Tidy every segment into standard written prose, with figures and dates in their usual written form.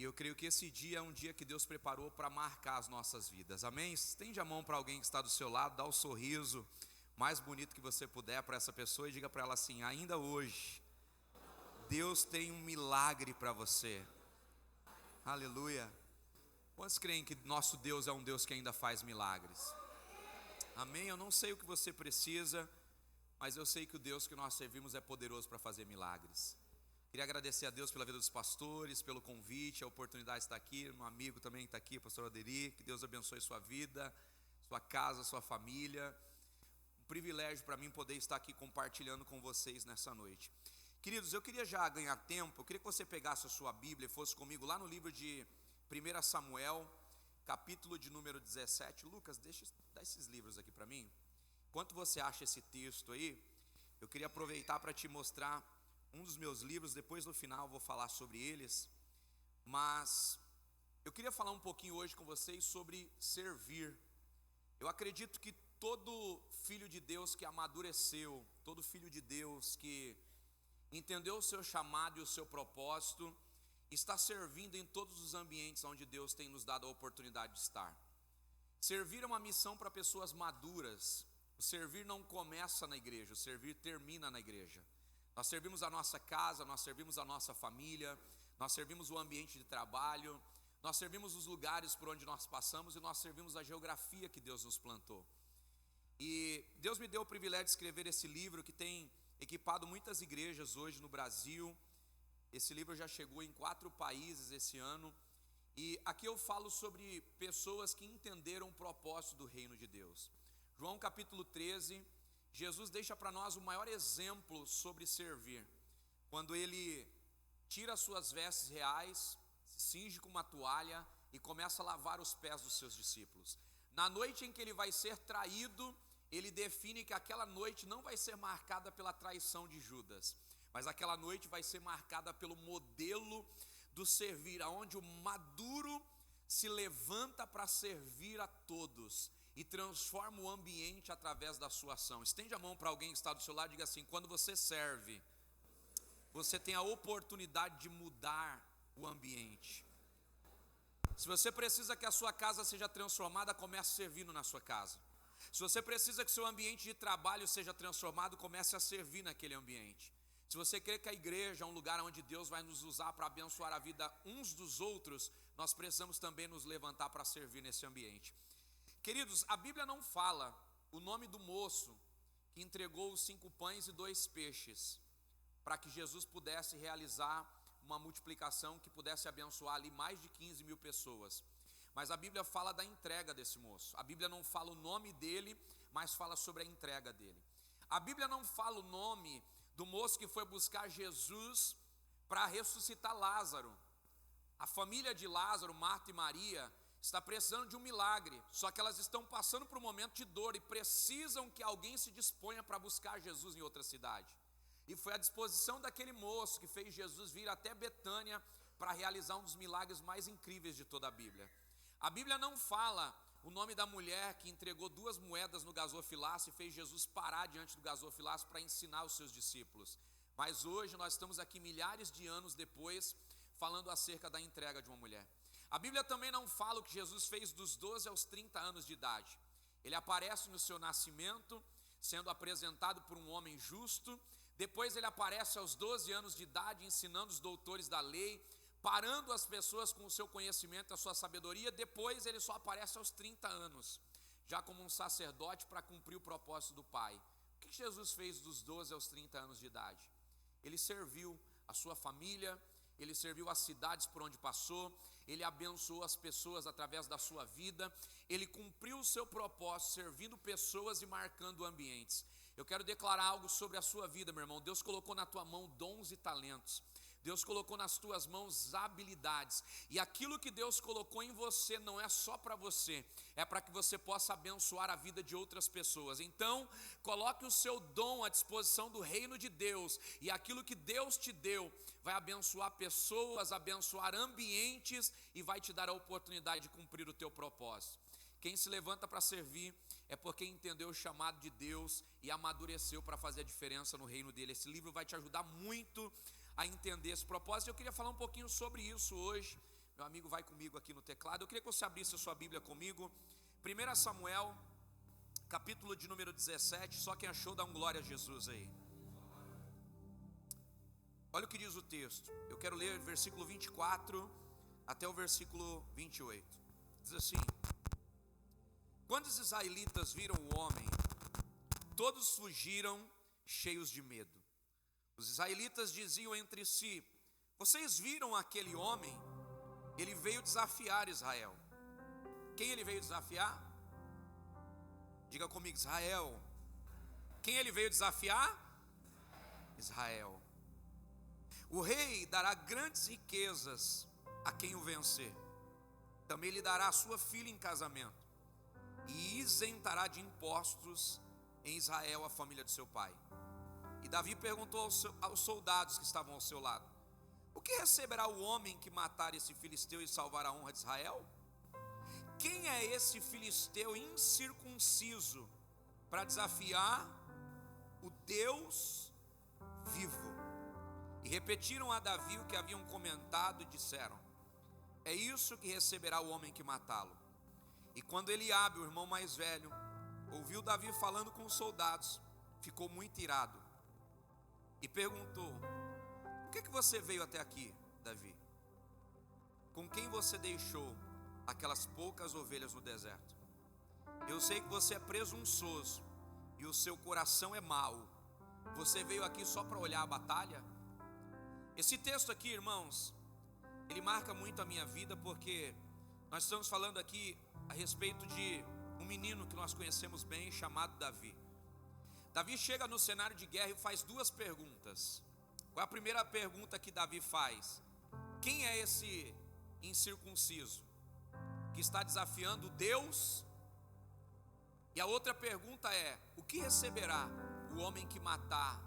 E eu creio que esse dia é um dia que Deus preparou para marcar as nossas vidas, amém? Estende a mão para alguém que está do seu lado, dá o sorriso mais bonito que você puder para essa pessoa e diga para ela assim: ainda hoje, Deus tem um milagre para você. Aleluia. Quantos creem que nosso Deus é um Deus que ainda faz milagres? Amém? Eu não sei o que você precisa, mas eu sei que o Deus que nós servimos é poderoso para fazer milagres. Queria agradecer a Deus pela vida dos pastores, pelo convite, a oportunidade de estar aqui. Um amigo também está aqui, o pastor Aderi. Que Deus abençoe sua vida, sua casa, sua família. Um privilégio para mim poder estar aqui compartilhando com vocês nessa noite. Queridos, eu queria já ganhar tempo, eu queria que você pegasse a sua Bíblia e fosse comigo lá no livro de 1 Samuel, capítulo de número 17. Lucas, dá esses livros aqui para mim. Enquanto você acha esse texto aí, eu queria aproveitar para te mostrar um dos meus livros. Depois no final eu vou falar sobre eles, mas eu queria falar um pouquinho hoje com vocês sobre servir. Eu acredito que todo filho de Deus que amadureceu, todo filho de Deus que entendeu o seu chamado e o seu propósito, está servindo em todos os ambientes onde Deus tem nos dado a oportunidade de estar. Servir é uma missão para pessoas maduras. O servir não começa na igreja, o servir termina na igreja. Nós servimos a nossa casa, nós servimos a nossa família, nós servimos o ambiente de trabalho, nós servimos os lugares por onde nós passamos e nós servimos a geografia que Deus nos plantou. E Deus me deu o privilégio de escrever esse livro que tem equipado muitas igrejas hoje no Brasil. Esse livro já chegou em 4 países esse ano. E aqui eu falo sobre pessoas que entenderam o propósito do reino de Deus. João capítulo 13, Jesus deixa para nós o maior exemplo sobre servir. Quando ele tira as suas vestes reais, se cinge com uma toalha e começa a lavar os pés dos seus discípulos. Na noite em que ele vai ser traído, ele define que aquela noite não vai ser marcada pela traição de Judas, mas aquela noite vai ser marcada pelo modelo do servir, aonde o maduro se levanta para servir a todos e transforma o ambiente através da sua ação. Estende a mão para alguém que está do seu lado e diga assim: quando você serve, você tem a oportunidade de mudar o ambiente. Se você precisa que a sua casa seja transformada, comece servindo na sua casa. Se você precisa que o seu ambiente de trabalho seja transformado, comece a servir naquele ambiente. Se você crê que a igreja é um lugar onde Deus vai nos usar para abençoar a vida uns dos outros, nós precisamos também nos levantar para servir nesse ambiente. Queridos, a Bíblia não fala o nome do moço que entregou os 5 pães e 2 peixes, para que Jesus pudesse realizar uma multiplicação que pudesse abençoar ali mais de 15 mil pessoas. Mas a Bíblia fala da entrega desse moço. A Bíblia não fala o nome dele, mas fala sobre a entrega dele. A Bíblia não fala o nome do moço que foi buscar Jesus para ressuscitar Lázaro. A família de Lázaro, Marta e Maria, está precisando de um milagre, só que elas estão passando por um momento de dor e precisam que alguém se disponha para buscar Jesus em outra cidade. E foi a disposição daquele moço que fez Jesus vir até Betânia para realizar um dos milagres mais incríveis de toda a Bíblia. A Bíblia não fala o nome da mulher que entregou 2 moedas no gasofilaço e fez Jesus parar diante do gasofilaço para ensinar os seus discípulos. Mas hoje nós estamos aqui milhares de anos depois falando acerca da entrega de uma mulher. A Bíblia também não fala o que Jesus fez dos 12 aos 30 anos de idade. Ele aparece no seu nascimento, sendo apresentado por um homem justo. Depois ele aparece aos 12 anos de idade, ensinando os doutores da lei, parando as pessoas com o seu conhecimento, a sua sabedoria. Depois ele só aparece aos 30 anos, já como um sacerdote para cumprir o propósito do Pai. O que Jesus fez dos 12 aos 30 anos de idade? Ele serviu a sua família, ele serviu as cidades por onde passou, ele abençoou as pessoas através da sua vida, ele cumpriu o seu propósito, servindo pessoas e marcando ambientes. Eu quero declarar algo sobre a sua vida, meu irmão. Deus colocou na tua mão dons e talentos. Deus colocou nas tuas mãos habilidades, e aquilo que Deus colocou em você não é só para você, é para que você possa abençoar a vida de outras pessoas. Então, coloque o seu dom à disposição do reino de Deus, e aquilo que Deus te deu vai abençoar pessoas, abençoar ambientes, e vai te dar a oportunidade de cumprir o teu propósito. Quem se levanta para servir é porque entendeu o chamado de Deus e amadureceu para fazer a diferença no reino dele. Esse livro vai te ajudar muito a entender esse propósito. Eu queria falar um pouquinho sobre isso hoje. Meu amigo vai comigo aqui no teclado. Eu queria que você abrisse a sua Bíblia comigo. 1 Samuel, capítulo de número 17. Só quem achou dá um glória a Jesus aí. Olha o que diz o texto. Eu quero ler o versículo 24 até o versículo 28. Diz assim: quando os israelitas viram o homem, todos fugiram cheios de medo. Os israelitas diziam entre si: vocês viram aquele homem? Ele veio desafiar Israel. Quem ele veio desafiar? Diga comigo: Israel. Quem ele veio desafiar? Israel. O rei dará grandes riquezas a quem o vencer. Também lhe dará a sua filha em casamento, e isentará de impostos em Israel a família de seu pai. E Davi perguntou aos soldados que estavam ao seu lado: o que receberá o homem que matar esse filisteu e salvar a honra de Israel? Quem é esse filisteu incircunciso para desafiar o Deus vivo? E repetiram a Davi o que haviam comentado e disseram: é isso que receberá o homem que matá-lo. E quando Eliabe, o irmão mais velho, ouviu Davi falando com os soldados, ficou muito irado e perguntou: por que você veio até aqui, Davi? Com quem você deixou aquelas poucas ovelhas no deserto? Eu sei que você é presunçoso e o seu coração é mau. Você veio aqui só para olhar a batalha? Esse texto aqui, irmãos, ele marca muito a minha vida, porque nós estamos falando aqui a respeito de um menino que nós conhecemos bem, chamado Davi. Davi chega no cenário de guerra e faz duas perguntas. Qual é a primeira pergunta que Davi faz? Quem é esse incircunciso que está desafiando Deus? E a outra pergunta é: o que receberá o homem que matar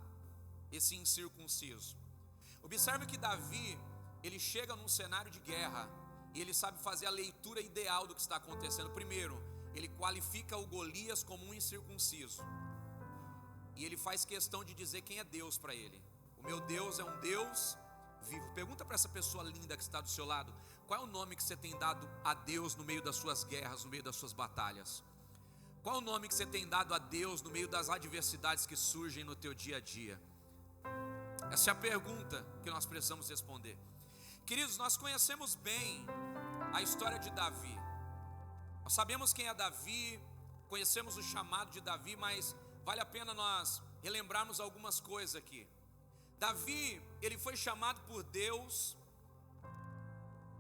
esse incircunciso? Observe que Davi, ele chega num cenário de guerra e ele sabe fazer a leitura ideal do que está acontecendo. Primeiro, ele qualifica o Golias como um incircunciso, e ele faz questão de dizer quem é Deus para ele. O meu Deus é um Deus vivo. Pergunta para essa pessoa linda que está do seu lado: qual é o nome que você tem dado a Deus no meio das suas guerras, no meio das suas batalhas? Qual é o nome que você tem dado a Deus no meio das adversidades que surgem no teu dia a dia? Essa é a pergunta que nós precisamos responder. Queridos, nós conhecemos bem a história de Davi. Nós sabemos quem é Davi, conhecemos o chamado de Davi, mas vale a pena nós relembrarmos algumas coisas aqui. Davi, ele foi chamado por Deus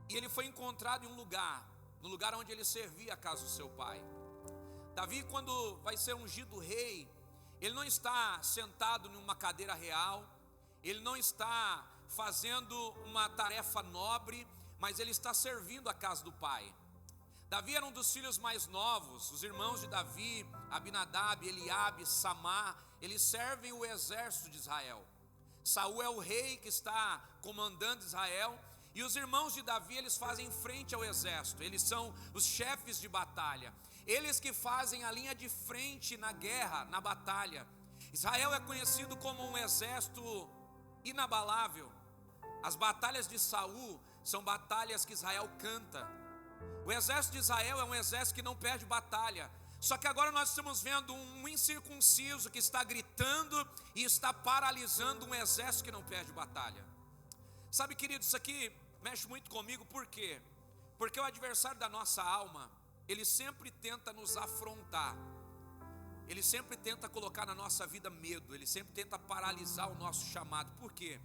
e ele foi encontrado em um lugar, no lugar onde ele servia a casa do seu pai. Davi, quando vai ser ungido rei, ele não está sentado em uma cadeira real, ele não está fazendo uma tarefa nobre, mas ele está servindo a casa do pai. Davi era um dos filhos mais novos. Os irmãos de Davi, Abinadab, Eliabe, Samar, eles servem o exército de Israel. Saul é o rei que está comandando Israel, e os irmãos de Davi, eles fazem frente ao exército. Eles são os chefes de batalha, eles que fazem a linha de frente na guerra, na batalha. Israel é conhecido como um exército inabalável. As batalhas de Saul são batalhas que Israel canta. O exército de Israel é um exército que não perde batalha. Só que agora nós estamos vendo um incircunciso que está gritando e está paralisando um exército que não perde batalha. Sabe, querido, isso aqui mexe muito comigo. Por quê? Porque o adversário da nossa alma, ele sempre tenta nos afrontar. Ele sempre tenta colocar na nossa vida medo. Ele sempre tenta paralisar o nosso chamado. Por quê?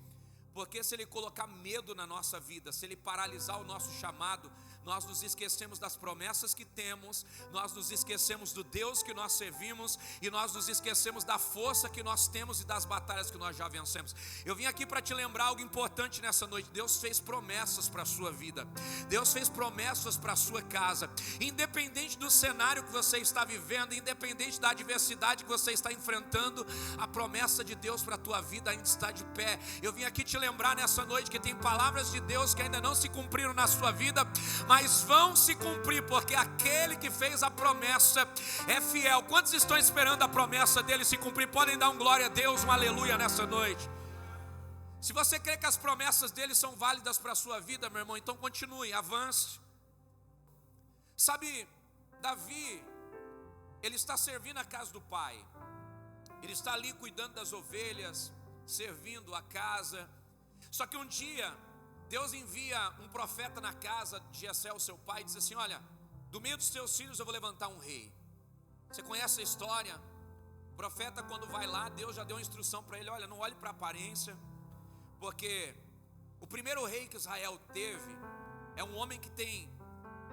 Porque se ele colocar medo na nossa vida, se ele paralisar o nosso chamado, nós nos esquecemos das promessas que temos, nós nos esquecemos do Deus que nós servimos, e nós nos esquecemos da força que nós temos e das batalhas que nós já vencemos. Eu vim aqui para te lembrar algo importante nessa noite. Deus fez promessas para a sua vida, Deus fez promessas para a sua casa. Independente do cenário que você está vivendo, independente da adversidade que você está enfrentando, a promessa de Deus para a tua vida ainda está de pé. Eu vim aqui te lembrar nessa noite que tem palavras de Deus que ainda não se cumpriram na sua vida, mas vão se cumprir, porque aquele que fez a promessa é fiel. Quantos estão esperando a promessa dele se cumprir? Podem dar um glória a Deus, um aleluia nessa noite. Se você crê que as promessas dele são válidas para a sua vida, meu irmão, então continue, avance. Sabe, Davi, ele está servindo a casa do pai. Ele está ali cuidando das ovelhas, servindo a casa. Só que um dia, Deus envia um profeta na casa de Jessé, o seu pai, e diz assim: olha, do meio dos teus filhos eu vou levantar um rei. Você conhece a história? O profeta, quando vai lá, Deus já deu uma instrução para ele: olha, não olhe para a aparência, porque o primeiro rei que Israel teve é um homem que tem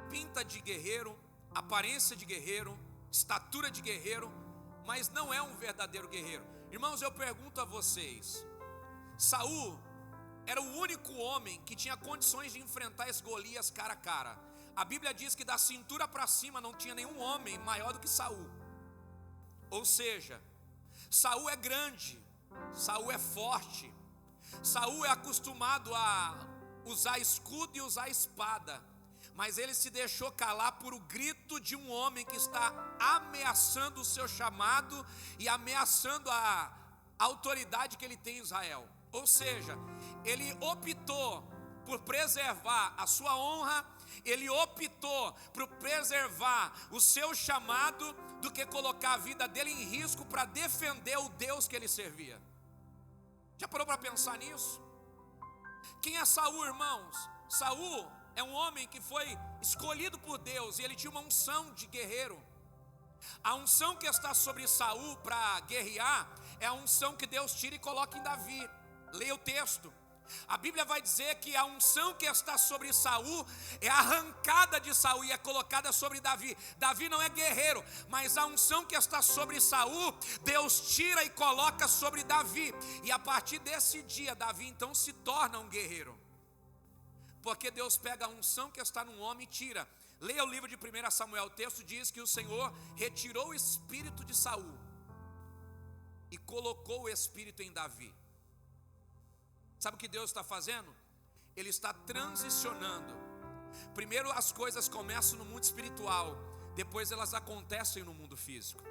pinta de guerreiro, aparência de guerreiro, estatura de guerreiro, mas não é um verdadeiro guerreiro. Irmãos, eu pergunto a vocês: Saul era o único homem que tinha condições de enfrentar esse Golias cara a cara. A Bíblia diz que da cintura para cima não tinha nenhum homem maior do que Saul. Ou seja, Saul é grande, Saul é forte, Saul é acostumado a usar escudo e usar espada, mas ele se deixou calar por o grito de um homem que está ameaçando o seu chamado e ameaçando a autoridade que ele tem em Israel. Ou seja, ele optou por preservar a sua honra, ele optou por preservar o seu chamado, do que colocar a vida dele em risco para defender o Deus que ele servia. Já parou para pensar nisso? Quem é Saul, irmãos? Saul é um homem que foi escolhido por Deus, e ele tinha uma unção de guerreiro. A unção que está sobre Saul para guerrear é a unção que Deus tira e coloca em Davi. Leia o texto. A Bíblia vai dizer que a unção que está sobre Saul é arrancada de Saul e é colocada sobre Davi. Davi não é guerreiro, mas a unção que está sobre Saul, Deus tira e coloca sobre Davi. E a partir desse dia, Davi então se torna um guerreiro, porque Deus pega a unção que está num homem e tira. Leia o livro de 1 Samuel, o texto diz que o Senhor retirou o espírito de Saul e colocou o espírito em Davi. Sabe o que Deus está fazendo? Ele está transicionando. Primeiro as coisas começam no mundo espiritual, depois elas acontecem no mundo físico.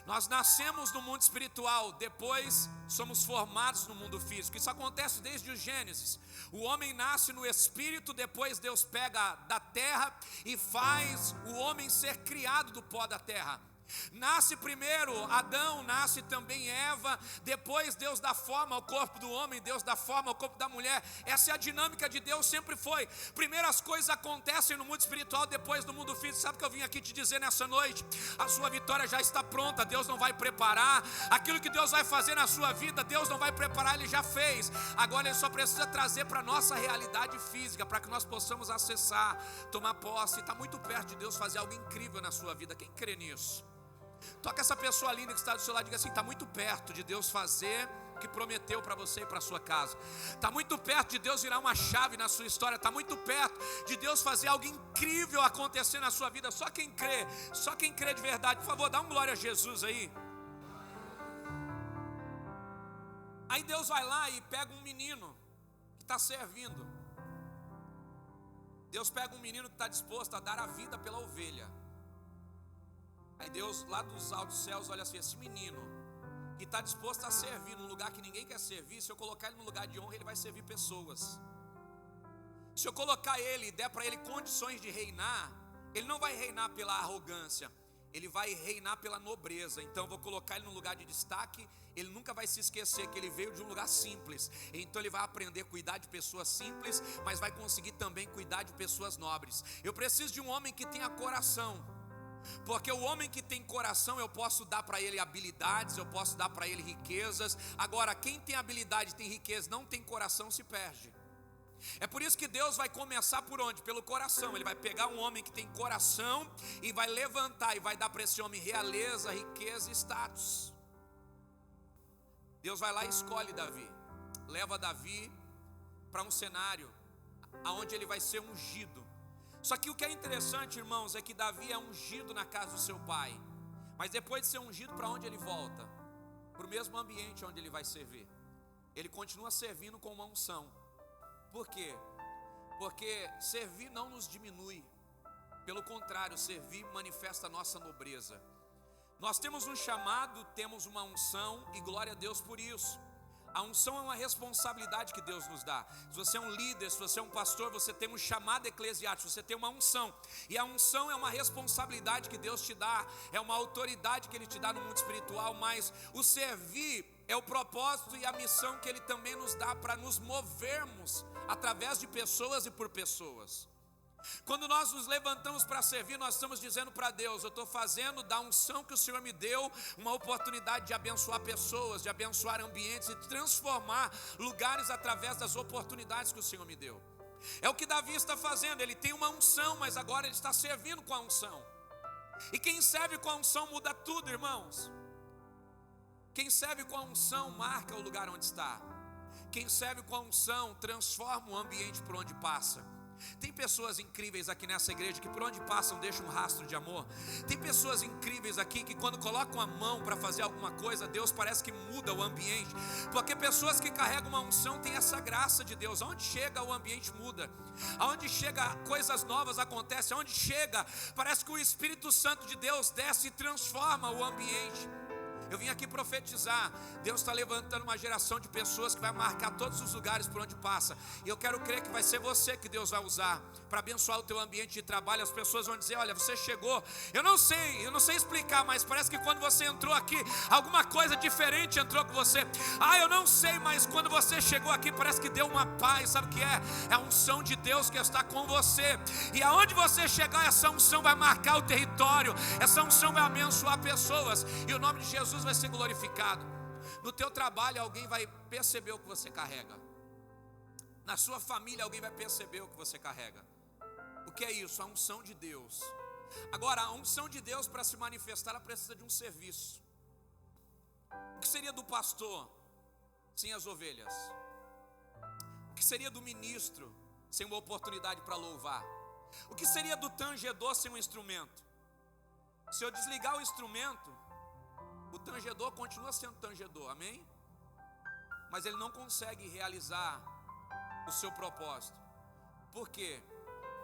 Nós nascemos no mundo espiritual, depois somos formados no mundo físico. Isso acontece desde o Gênesis. O homem nasce no espírito, depois Deus pega da terra e faz o homem ser criado do pó da terra. Nasce primeiro Adão, nasce também Eva, depois Deus dá forma ao corpo do homem, Deus dá forma ao corpo da mulher. Essa é a dinâmica de Deus, sempre foi. Primeiro as coisas acontecem no mundo espiritual, depois no mundo físico. Sabe o que eu vim aqui te dizer nessa noite? A sua vitória já está pronta, Deus não vai preparar. Aquilo que Deus vai fazer na sua vida, Deus não vai preparar, Ele já fez. Agora Ele só precisa trazer para a nossa realidade física, para que nós possamos acessar, tomar posse. Está muito perto de Deus fazer algo incrível na sua vida. Quem crê nisso? Toca essa pessoa linda que está do seu lado e diga assim: está muito perto de Deus fazer o que prometeu para você e para a sua casa. Está muito perto de Deus virar uma chave na sua história. Está muito perto de Deus fazer algo incrível acontecer na sua vida. Só quem crê de verdade. Por favor, dá um glória a Jesus aí. Aí Deus vai lá e pega um menino que está servindo. Deus pega um menino que está disposto a dar a vida pela ovelha. Aí Deus lá dos altos céus olha assim: esse menino que está disposto a servir num lugar que ninguém quer servir, se eu colocar ele no lugar de honra, ele vai servir pessoas. Se eu colocar ele e der para ele condições de reinar, ele não vai reinar pela arrogância, ele vai reinar pela nobreza. Então eu vou colocar ele no lugar de destaque. Ele nunca vai se esquecer que ele veio de um lugar simples. Então ele vai aprender a cuidar de pessoas simples, mas vai conseguir também cuidar de pessoas nobres. Eu preciso de um homem que tenha coração, porque o homem que tem coração, eu posso dar para ele habilidades, eu posso dar para ele riquezas. Agora, quem tem habilidade, tem riqueza, não tem coração, se perde. É por isso que Deus vai começar por onde? Pelo coração. Ele vai pegar um homem que tem coração e vai levantar e vai dar para esse homem realeza, riqueza e status. Deus vai lá e escolhe Davi, leva Davi para um cenário onde ele vai ser ungido. Só que o que é interessante, irmãos, é que Davi é ungido na casa do seu pai, mas depois de ser ungido, para onde ele volta? Para o mesmo ambiente onde ele vai servir. Ele continua servindo com uma unção. Por quê? Porque servir não nos diminui, pelo contrário, servir manifesta a nossa nobreza. Nós temos um chamado, temos uma unção, e glória a Deus por isso. A unção é uma responsabilidade que Deus nos dá. Se você é um líder, se você é um pastor, você tem um chamado eclesiástico, você tem uma unção. E a unção é uma responsabilidade que Deus te dá, é uma autoridade que Ele te dá no mundo espiritual, mas o servir é o propósito e a missão que Ele também nos dá para nos movermos através de pessoas e por pessoas. Quando nós nos levantamos para servir, nós estamos dizendo para Deus: eu estou fazendo da unção que o Senhor me deu uma oportunidade de abençoar pessoas, de abençoar ambientes e de transformar lugares através das oportunidades que o Senhor me deu. É o que Davi está fazendo. Ele tem uma unção, mas agora ele está servindo com a unção. E quem serve com a unção muda tudo, irmãos. Quem serve com a unção marca o lugar onde está. Quem serve com a unção transforma o ambiente por onde passa. Tem pessoas incríveis aqui nessa igreja que por onde passam deixam um rastro de amor. Tem pessoas incríveis aqui que quando colocam a mão para fazer alguma coisa, Deus parece que muda o ambiente. Porque pessoas que carregam uma unção têm essa graça de Deus. Aonde chega o ambiente muda. Aonde chega coisas novas acontecem. Aonde chega parece que o Espírito Santo de Deus desce e transforma o ambiente. Eu vim aqui profetizar. Deus está levantando uma geração de pessoas que vai marcar todos os lugares por onde passa. E eu quero crer que vai ser você que Deus vai usar para abençoar o teu ambiente de trabalho. As pessoas vão dizer: olha, você chegou, eu não sei explicar, mas parece que quando você entrou aqui, alguma coisa diferente entrou com você. Eu não sei, mas quando você chegou aqui, parece que deu uma paz. Sabe o que é? É a unção de Deus que está com você. E aonde você chegar, essa unção vai marcar o território. Essa unção vai abençoar pessoas. E o nome de Jesus vai ser glorificado. No teu trabalho alguém vai perceber o que você carrega. Na sua família alguém vai perceber o que você carrega. O que é isso? A unção de Deus. Agora, a unção de Deus, para se manifestar, ela precisa de um serviço. O que seria do pastor sem as ovelhas? O que seria do ministro sem uma oportunidade para louvar? O que seria do tangedor sem um instrumento? Se eu desligar o instrumento, o tangedor continua sendo tangedor, amém? Mas ele não consegue realizar o seu propósito. Por quê?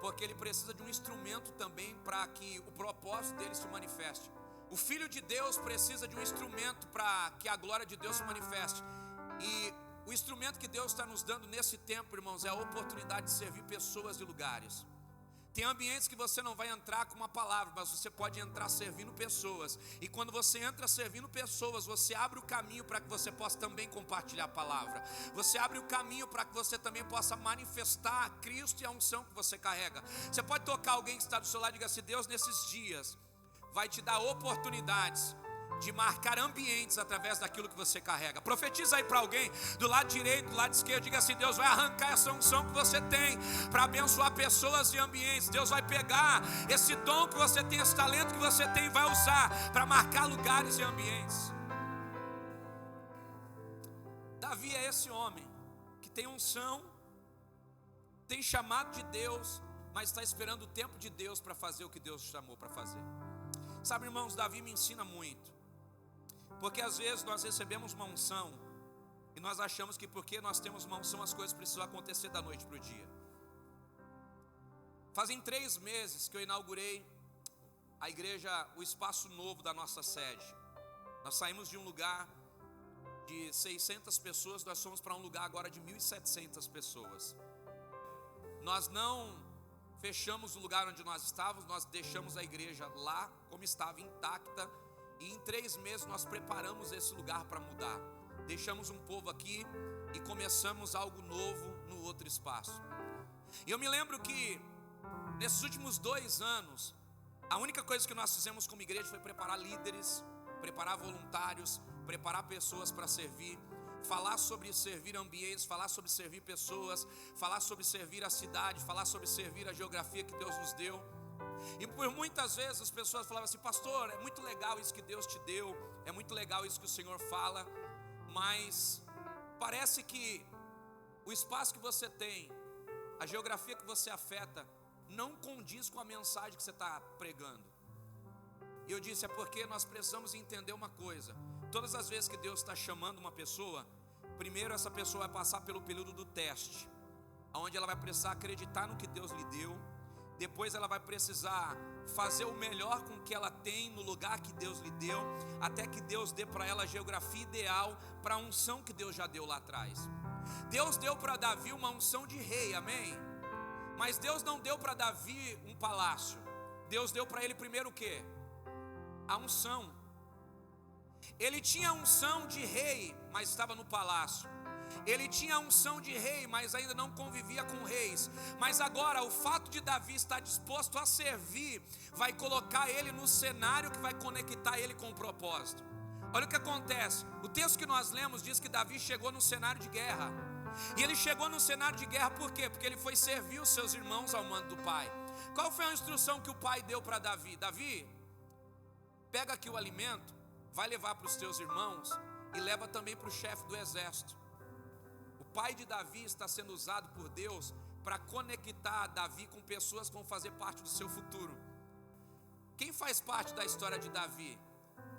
Porque ele precisa de um instrumento também para que o propósito dele se manifeste. O Filho de Deus precisa de um instrumento para que a glória de Deus se manifeste. E o instrumento que Deus está nos dando nesse tempo, irmãos, é a oportunidade de servir pessoas e lugares. Tem ambientes que você não vai entrar com uma palavra, mas você pode entrar servindo pessoas. E quando você entra servindo pessoas, você abre o caminho para que você possa também compartilhar a palavra. Você abre o caminho para que você também possa manifestar a Cristo e a unção que você carrega. Você pode tocar alguém que está do seu lado e diga assim: Deus nesses dias vai te dar oportunidades de marcar ambientes através daquilo que você carrega. Profetiza aí para alguém do lado direito, do lado esquerdo, diga assim: Deus vai arrancar essa unção que você tem para abençoar pessoas e ambientes. Deus vai pegar esse dom que você tem, esse talento que você tem, e vai usar para marcar lugares e ambientes. Davi é esse homem que tem unção, tem chamado de Deus, mas está esperando o tempo de Deus para fazer o que Deus chamou para fazer. Sabe, irmãos, Davi me ensina muito. Porque às vezes nós recebemos uma unção e nós achamos que porque nós temos uma unção as coisas precisam acontecer da noite para o dia. Fazem 3 meses que eu inaugurei a igreja, o espaço novo da nossa sede. Nós saímos de um lugar de 600 pessoas, nós fomos para um lugar agora de 1.700 pessoas. Nós não fechamos o lugar onde nós estávamos, nós deixamos a igreja lá como estava, intacta. E em 3 meses nós preparamos esse lugar para mudar. Deixamos um povo aqui e começamos algo novo no outro espaço. E eu me lembro que nesses últimos 2 anos, a única coisa que nós fizemos como igreja foi preparar líderes, preparar voluntários, preparar pessoas para servir, falar sobre servir ambientes, falar sobre servir pessoas, falar sobre servir a cidade, falar sobre servir a geografia que Deus nos deu. E por muitas vezes as pessoas falavam assim: pastor, é muito legal isso que Deus te deu, é muito legal isso que o Senhor fala, mas parece que o espaço que você tem, a geografia que você afeta, não condiz com a mensagem que você está pregando. E eu disse: é porque nós precisamos entender uma coisa. Todas as vezes que Deus está chamando uma pessoa, primeiro essa pessoa vai passar pelo período do teste, onde ela vai precisar acreditar no que Deus lhe deu, depois ela vai precisar fazer o melhor com o que ela tem no lugar que Deus lhe deu, até que Deus dê para ela a geografia ideal para a unção que Deus já deu lá atrás. Deus deu para Davi uma unção de rei, amém? Mas Deus não deu para Davi um palácio. Deus deu para ele primeiro o quê? A unção. Ele tinha a unção de rei, mas estava no palácio. Ele tinha a unção de rei, mas ainda não convivia com reis. Mas agora o fato de Davi estar disposto a servir vai colocar ele no cenário que vai conectar ele com o propósito. Olha o que acontece. O texto que nós lemos diz que Davi chegou num cenário de guerra. E ele chegou num cenário de guerra por quê? Porque ele foi servir os seus irmãos ao mando do pai. Qual foi a instrução que o pai deu para Davi? Davi, pega aqui o alimento, vai levar para os teus irmãos e leva também para o chefe do exército. O pai de Davi está sendo usado por Deus para conectar Davi com pessoas que vão fazer parte do seu futuro. Quem faz parte da história de Davi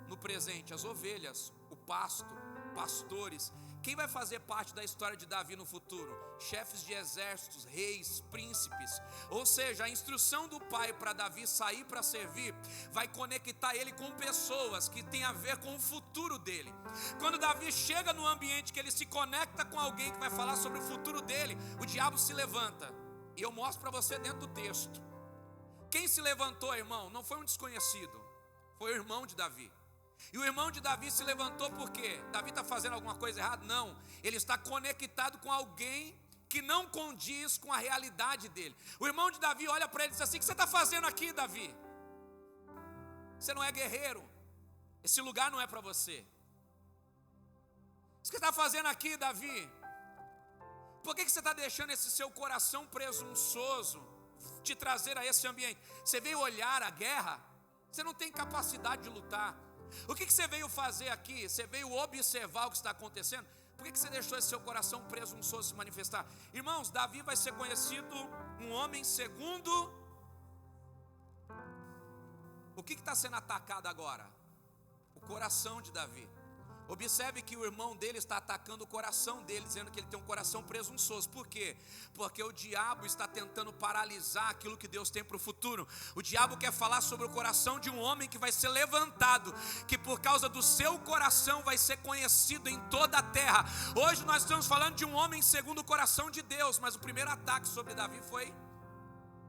no presente? As ovelhas, o pasto, pastores. Quem vai fazer parte da história de Davi no futuro? Chefes de exércitos, reis, príncipes. Ou seja, a instrução do pai para Davi sair para servir vai conectar ele com pessoas que tem a ver com o futuro dele. Quando Davi chega no ambiente que ele se conecta com alguém que vai falar sobre o futuro dele, o diabo se levanta. E eu mostro para você dentro do texto. Quem se levantou, irmão? Não foi um desconhecido, foi o irmão de Davi. E o irmão de Davi se levantou por quê? Davi está fazendo alguma coisa errada? Não, ele está conectado com alguém que não condiz com a realidade dele. O irmão de Davi olha para ele e diz assim: o que você está fazendo aqui, Davi? Você não é guerreiro, esse lugar não é para você. O que você está fazendo aqui, Davi? Por que você está deixando esse seu coração presunçoso te trazer a esse ambiente? Você veio olhar a guerra? Você não tem capacidade de lutar. O que você veio fazer aqui? Você veio observar o que está acontecendo? Por que você deixou esse seu coração presunçoso se manifestar? Irmãos, Davi vai ser conhecido um homem segundo. O que está sendo atacado agora? O coração de Davi. Observe que o irmão dele está atacando o coração dele, dizendo que ele tem um coração presunçoso. Por quê? Porque o diabo está tentando paralisar aquilo que Deus tem para o futuro. O diabo quer falar sobre o coração de um homem que vai ser levantado, que por causa do seu coração vai ser conhecido em toda a terra. Hoje nós estamos falando de um homem segundo o coração de Deus, mas o primeiro ataque sobre Davi foi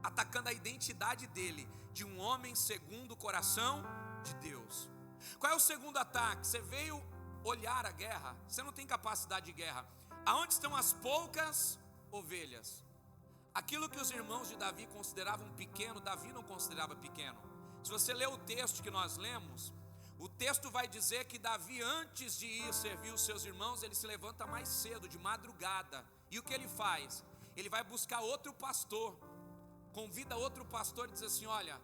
atacando a identidade dele, de um homem segundo o coração de Deus. Qual é o segundo ataque? Você veio olhar a guerra, você não tem capacidade de guerra. Aonde estão as poucas ovelhas? Aquilo que os irmãos de Davi consideravam pequeno, Davi não considerava pequeno. Se você ler o texto que nós lemos, o texto vai dizer que Davi, antes de ir servir os seus irmãos, ele se levanta mais cedo, de madrugada. E o que ele faz? Ele vai buscar outro pastor, convida outro pastor e diz assim: olha,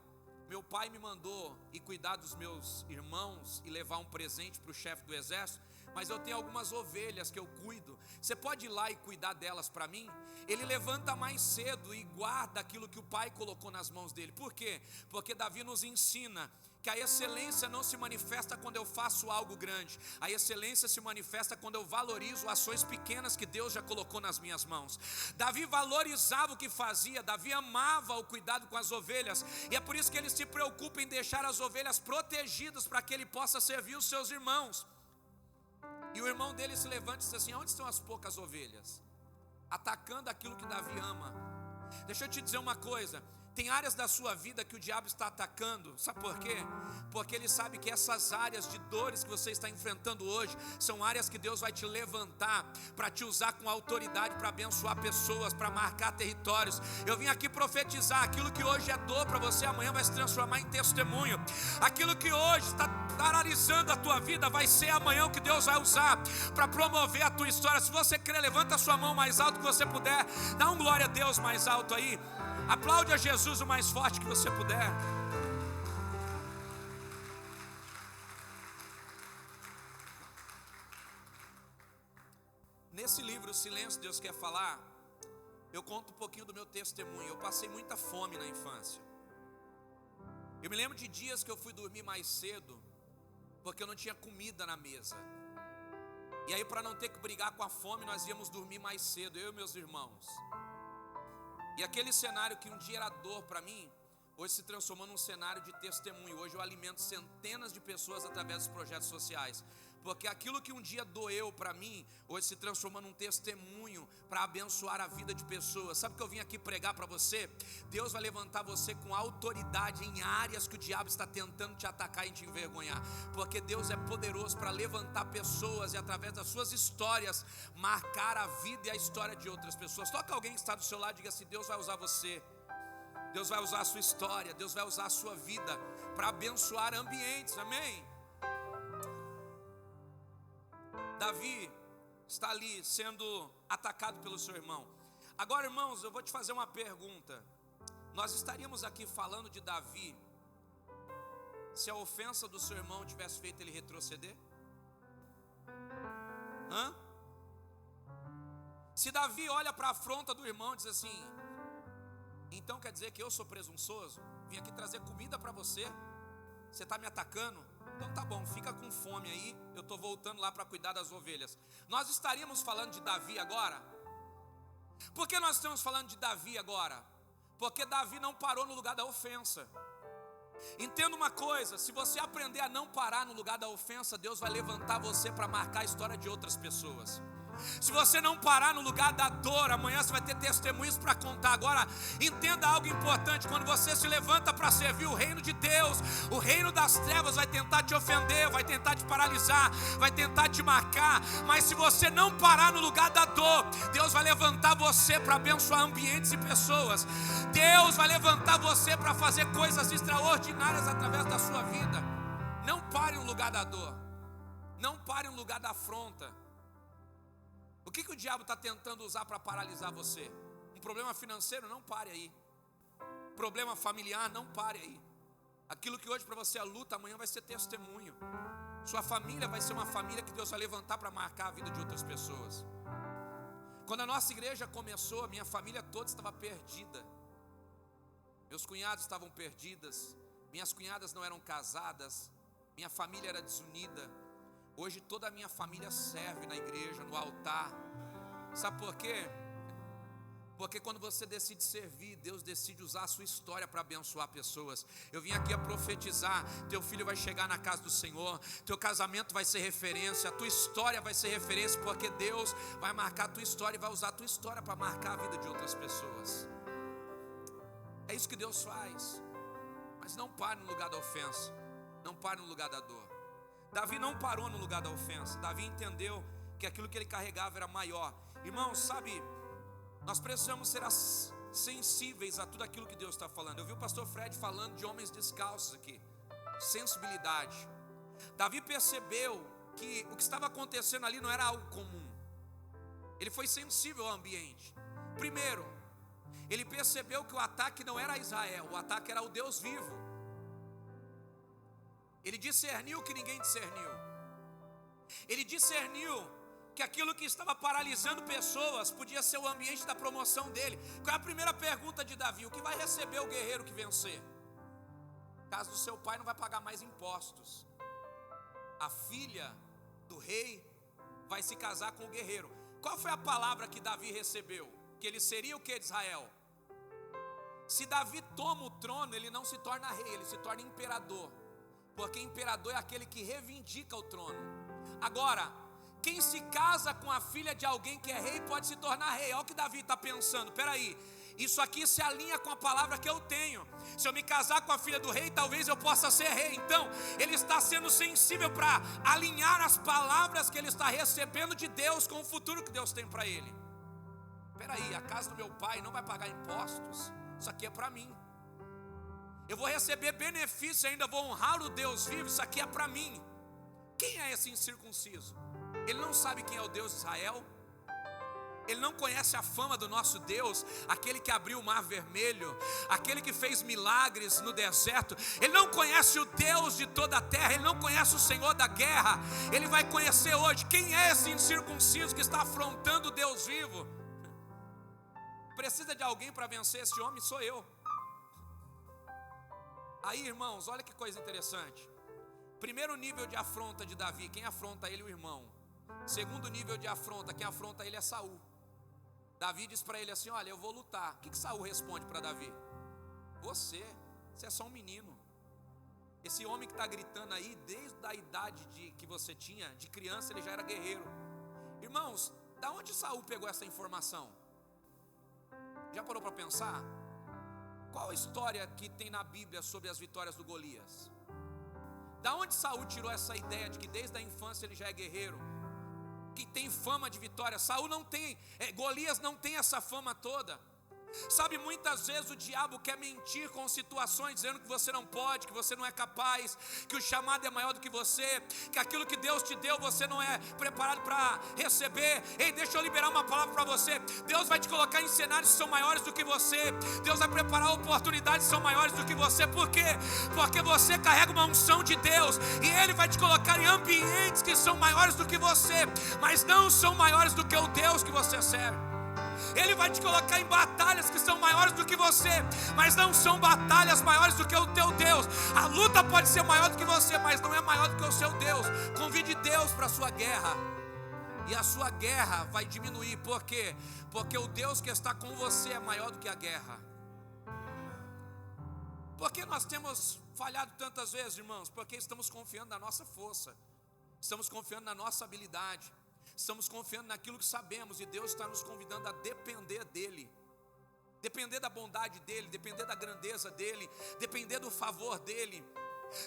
meu pai me mandou ir cuidar dos meus irmãos e levar um presente para o chefe do exército, mas eu tenho algumas ovelhas que eu cuido. Você pode ir lá e cuidar delas para mim? Ele levanta mais cedo e guarda aquilo que o pai colocou nas mãos dele. Por quê? Porque Davi nos ensina que a excelência não se manifesta quando eu faço algo grande. A excelência se manifesta quando eu valorizo ações pequenas que Deus já colocou nas minhas mãos. Davi valorizava o que fazia, Davi amava o cuidado com as ovelhas, e é por isso que ele se preocupa em deixar as ovelhas protegidas para que ele possa servir os seus irmãos. E o irmão dele se levanta e diz assim: onde estão as poucas ovelhas? Atacando aquilo que Davi ama. Deixa eu te dizer uma coisa, tem áreas da sua vida que o diabo está atacando. Sabe por quê? Porque ele sabe que essas áreas de dores que você está enfrentando hoje são áreas que Deus vai te levantar para te usar com autoridade, para abençoar pessoas, para marcar territórios. Eu vim aqui profetizar: aquilo que hoje é dor para você, amanhã vai se transformar em testemunho. Aquilo que hoje está paralisando a tua vida vai ser amanhã o que Deus vai usar para promover a tua história. Se você crer, levanta a sua mão mais alto que você puder. Dá um glória a Deus mais alto aí. Aplaude a Jesus o mais forte que você puder. Nesse livro, O Silêncio Deus Quer Falar, eu conto um pouquinho do meu testemunho. Eu passei muita fome na infância. Eu me lembro de dias que eu fui dormir mais cedo, porque eu não tinha comida na mesa. E aí, para não ter que brigar com a fome, nós íamos dormir mais cedo, eu e meus irmãos. E aquele cenário que um dia era dor para mim, hoje se transformou num cenário de testemunho. Hoje eu alimento centenas de pessoas através dos projetos sociais. Porque aquilo que um dia doeu para mim, hoje se transforma num testemunho para abençoar a vida de pessoas. Sabe o que eu vim aqui pregar para você? Deus vai levantar você com autoridade em áreas que o diabo está tentando te atacar e te envergonhar. Porque Deus é poderoso para levantar pessoas e através das suas histórias, marcar a vida e a história de outras pessoas. Toca alguém que está do seu lado e diga assim: Deus vai usar você. Deus vai usar a sua história, Deus vai usar a sua vida para abençoar ambientes, amém? Davi está ali sendo atacado pelo seu irmão. Agora, irmãos, eu vou te fazer uma pergunta. Nós estaríamos aqui falando de Davi se a ofensa do seu irmão tivesse feito ele retroceder? Se Davi olha para a afronta do irmão e diz assim: então quer dizer que eu sou presunçoso? Vim aqui trazer comida para você, você está me atacando? Então tá bom, fica com fome aí, eu estou voltando lá para cuidar das ovelhas. Nós estaríamos falando de Davi agora? Por que nós estamos falando de Davi agora? Porque Davi não parou no lugar da ofensa. Entenda uma coisa: se você aprender a não parar no lugar da ofensa, Deus vai levantar você para marcar a história de outras pessoas. Se você não parar no lugar da dor, amanhã você vai ter testemunhos para contar. Agora, entenda algo importante: quando você se levanta para servir o reino de Deus, o reino das trevas vai tentar te ofender, vai tentar te paralisar, vai tentar te marcar. Mas se você não parar no lugar da dor, Deus vai levantar você para abençoar ambientes e pessoas. Deus vai levantar você para fazer coisas extraordinárias através da sua vida. Não pare no lugar da dor, não pare no lugar da afronta. O que o diabo está tentando usar para paralisar você? Um problema financeiro? Não pare aí. Problema familiar? Não pare aí. Aquilo que hoje para você é luta, amanhã vai ser testemunho. Sua família vai ser uma família que Deus vai levantar para marcar a vida de outras pessoas. Quando a nossa igreja começou, a minha família toda estava perdida. Meus cunhados estavam perdidas, minhas cunhadas não eram casadas, minha família era desunida. Hoje toda a minha família serve na igreja, no altar. Sabe por quê? Porque quando você decide servir, Deus decide usar a sua história para abençoar pessoas. Eu vim aqui a profetizar: teu filho vai chegar na casa do Senhor, teu casamento vai ser referência, a tua história vai ser referência, porque Deus vai marcar a tua história e vai usar a tua história para marcar a vida de outras pessoas. É isso que Deus faz. Mas não pare no lugar da ofensa, não pare no lugar da dor. Davi não parou no lugar da ofensa. Davi entendeu que aquilo que ele carregava era maior. Irmãos, sabe, nós precisamos ser sensíveis a tudo aquilo que Deus está falando. Eu vi o pastor Fred falando de homens descalços aqui. Sensibilidade. Davi percebeu que o que estava acontecendo ali não era algo comum. Ele foi sensível ao ambiente. Primeiro, ele percebeu que o ataque não era a Israel, o ataque era o Deus vivo. Ele discerniu que ninguém discerniu. Ele discerniu que aquilo que estava paralisando pessoas podia ser o ambiente da promoção dele. Qual é a primeira pergunta de Davi? O que vai receber o guerreiro que vencer? No caso do seu pai, não vai pagar mais impostos. A filha do rei vai se casar com o guerreiro. Qual foi a palavra que Davi recebeu? Que ele seria o que de Israel? Se Davi toma o trono, ele não se torna rei, ele se torna imperador. Porque imperador é aquele que reivindica o trono. Agora, quem se casa com a filha de alguém que é rei pode se tornar rei. Olha o que Davi está pensando. Peraí, isso aqui se alinha com a palavra que eu tenho. Se eu me casar com a filha do rei, talvez eu possa ser rei. Então, ele está sendo sensível para alinhar as palavras que ele está recebendo de Deus com o futuro que Deus tem para ele. Peraí, a casa do meu pai não vai pagar impostos. Isso aqui é para mim. Eu vou receber benefício, ainda vou honrar o Deus vivo. Isso aqui é para mim. Quem é esse incircunciso? Ele não sabe quem é o Deus de Israel. Ele não conhece a fama do nosso Deus, aquele que abriu o mar vermelho, aquele que fez milagres no deserto. Ele não conhece o Deus de toda a terra, ele não conhece o Senhor da guerra. Ele vai conhecer hoje quem é esse incircunciso que está afrontando o Deus vivo. Precisa de alguém para vencer esse homem? Sou eu. Aí, irmãos, olha que coisa interessante. Primeiro nível de afronta de Davi, quem afronta ele? O irmão. Segundo nível de afronta, quem afronta ele é Saul. Davi diz para ele assim: olha, eu vou lutar. O que Saul responde para Davi? Você é só um menino. Esse homem que está gritando aí, desde a idade que você tinha, de criança, ele já era guerreiro. Irmãos, da onde Saul pegou essa informação? Já parou para pensar? Qual a história que tem na Bíblia sobre as vitórias do Golias? Da onde Saul tirou essa ideia de que desde a infância ele já é guerreiro, que tem fama de vitória? Saul não tem, Golias não tem essa fama toda. Sabe, muitas vezes o diabo quer mentir com situações, dizendo que você não pode, que você não é capaz, que o chamado é maior do que você, que aquilo que Deus te deu você não é preparado para receber. Ei, deixa eu liberar uma palavra para você. Deus vai te colocar em cenários que são maiores do que você. Deus vai preparar oportunidades que são maiores do que você. Por quê? Porque você carrega uma unção de Deus, e Ele vai te colocar em ambientes que são maiores do que você, mas não são maiores do que o Deus que você serve. Ele vai te colocar em batalhas que são maiores do que você, mas não são batalhas maiores do que o teu Deus. A luta pode ser maior do que você, mas não é maior do que o seu Deus. Convide Deus para a sua guerra, e a sua guerra vai diminuir. Por quê? Porque o Deus que está com você é maior do que a guerra. Por que nós temos falhado tantas vezes, irmãos? Porque estamos confiando na nossa força, estamos confiando na nossa habilidade, estamos confiando naquilo que sabemos, e Deus está nos convidando a depender dEle, depender da bondade dEle, depender da grandeza dEle, depender do favor dEle.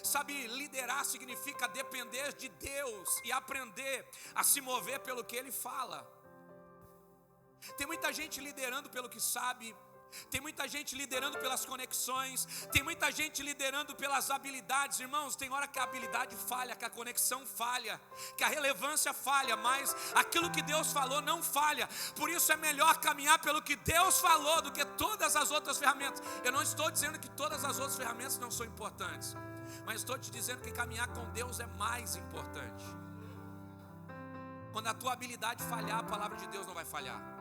Sabe, liderar significa depender de Deus e aprender a se mover pelo que Ele fala. Tem muita gente liderando pelo que sabe, tem muita gente liderando pelas conexões, tem muita gente liderando pelas habilidades. Irmãos, tem hora que a habilidade falha, que a conexão falha, que a relevância falha, mas aquilo que Deus falou não falha. Por isso é melhor caminhar pelo que Deus falou do que todas as outras ferramentas. Eu não estou dizendo que todas as outras ferramentas não são importantes, mas estou te dizendo que caminhar com Deus é mais importante. Quando a tua habilidade falhar, a palavra de Deus não vai falhar.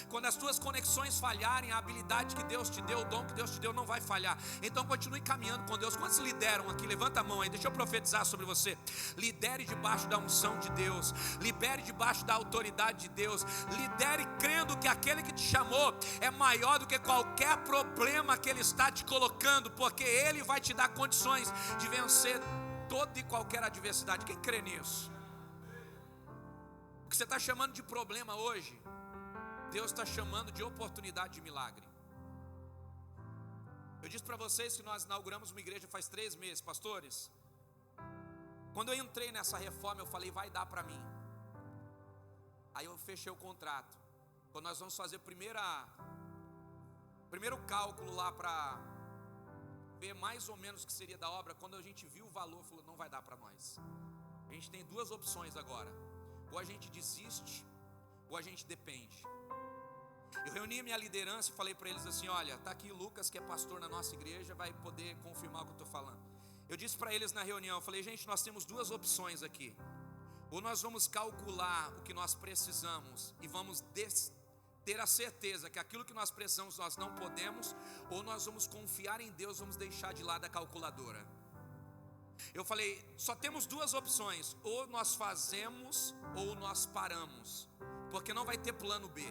Quando as tuas conexões falharem, a habilidade que Deus te deu, o dom que Deus te deu não vai falhar. Então continue caminhando com Deus. Quantos lideram aqui? Levanta a mão aí, deixa eu profetizar sobre você. Lidere debaixo da unção de Deus, libere debaixo da autoridade de Deus, lidere crendo que aquele que te chamou é maior do que qualquer problema que Ele está te colocando, porque Ele vai te dar condições de vencer toda e qualquer adversidade. Quem crê nisso? O que você está chamando de problema hoje, Deus está chamando de oportunidade de milagre. Eu disse para vocês que nós inauguramos uma igreja faz 3 meses, pastores. Quando eu entrei nessa reforma, eu falei, vai dar para mim. Aí eu fechei o contrato. Quando nós vamos fazer o primeiro cálculo lá para ver mais ou menos o que seria da obra, quando a gente viu o valor, falou, não vai dar para nós. A gente tem 2 opções agora: ou a gente desiste, ou a gente depende. Eu reuni minha liderança e falei para eles assim: olha, está aqui Lucas, que é pastor na nossa igreja, vai poder confirmar o que eu estou falando. Eu disse para eles na reunião, eu falei, gente, nós temos 2 opções aqui. Ou nós vamos calcular o que nós precisamos e vamos ter a certeza que aquilo que nós precisamos nós não podemos, ou nós vamos confiar em Deus, vamos deixar de lado a calculadora. Eu falei, só temos 2 opções: ou nós fazemos ou nós paramos, porque não vai ter plano B.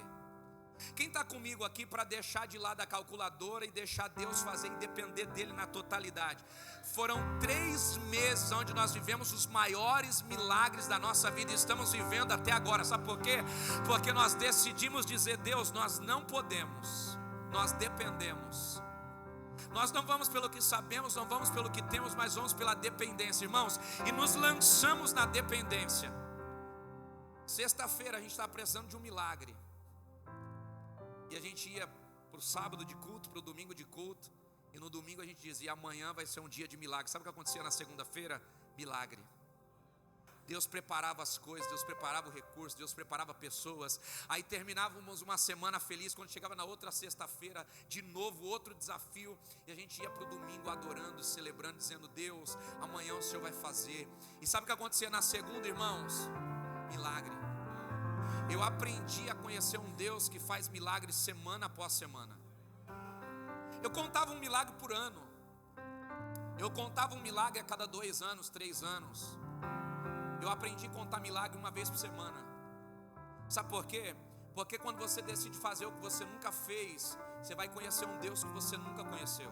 Quem está comigo aqui para deixar de lado a calculadora e deixar Deus fazer e depender dEle na totalidade? Foram 3 meses onde nós vivemos os maiores milagres da nossa vida e estamos vivendo até agora. Sabe por quê? Porque nós decidimos dizer, Deus, nós não podemos, nós dependemos. Nós não vamos pelo que sabemos, não vamos pelo que temos, mas vamos pela dependência, irmãos, e nos lançamos na dependência. Sexta-feira a gente está precisando de um milagre, e a gente ia para o sábado de culto, para o domingo de culto, e no domingo a gente dizia, amanhã vai ser um dia de milagre. Sabe o que acontecia na segunda-feira? Milagre. Deus preparava as coisas, Deus preparava o recurso, Deus preparava pessoas. Aí terminávamos uma semana feliz, quando chegava na outra sexta-feira, de novo outro desafio, e a gente ia para o domingo adorando, celebrando, dizendo, Deus, amanhã o Senhor vai fazer. E sabe o que acontecia na segunda, irmãos? Milagre. Eu aprendi a conhecer um Deus que faz milagres semana após semana. Eu contava um milagre por ano. Eu contava um milagre a cada 2 anos, 3 anos. Eu aprendi a contar milagre uma vez por semana. Sabe por quê? Porque quando você decide fazer o que você nunca fez, você vai conhecer um Deus que você nunca conheceu.